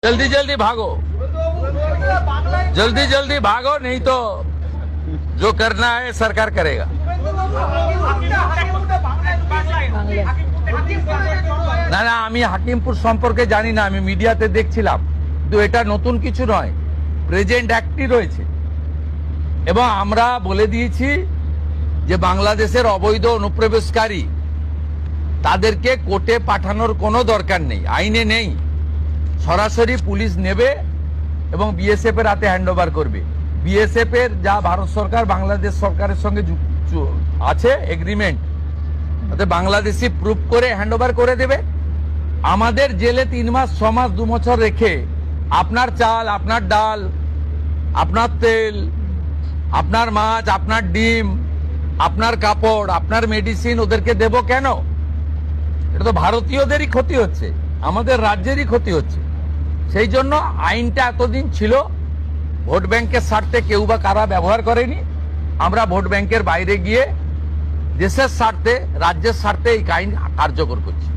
जल्दी जल्दी भागो, जल्दी जल्दी भागो, नहीं तो जो करना है सरकार करेगा। না না, আমি হাকিমপুর সম্পর্কে জানি না, আমি মিডিয়াতে দেখছিলাম, কিন্তু এটা নতুন কিছু নয়, প্রেজেন্ট অ্যাক্টই রয়েছে। এবং আমরা বলে দিয়েছি যে বাংলাদেশের অবৈধ অনুপ্রবেশকারী তাদেরকে কোর্টে পাঠানোর কোনো দরকার নেই, আইনে নেই, সরাসরি পুলিশ নেবে এবং বিএসএফ এর হাতে হ্যান্ডওভার করবে। বিএসএফ এর যা ভারত সরকার বাংলাদেশ সরকারের সঙ্গে আছে এগ্রিমেন্ট, তাতে বাংলাদেশি প্রুফ করে হ্যান্ডওভার করে দেবে। আমাদের জেলে 3 মাস 6 মাস 2 বছর রেখে আপনার চাল, আপনার ডাল, আপনার তেল, আপনার মাছ, আপনার ডিম, আপনার কাপড়, আপনার মেডিসিন ওদেরকে দেব কেন? এটা তো ভারতীয়দেরই ক্ষতি হচ্ছে, আমাদের রাজ্যেরই ক্ষতি হচ্ছে। সেই জন্য আইনটা এতদিন ছিল ভোট ব্যাংকের স্বার্থে কেউ বা কারা ব্যবহার করেনি। আমরা ভোট ব্যাংকের বাইরে গিয়ে দেশের স্বার্থে, রাজ্যের স্বার্থে এই আইন কার্যকর করছি।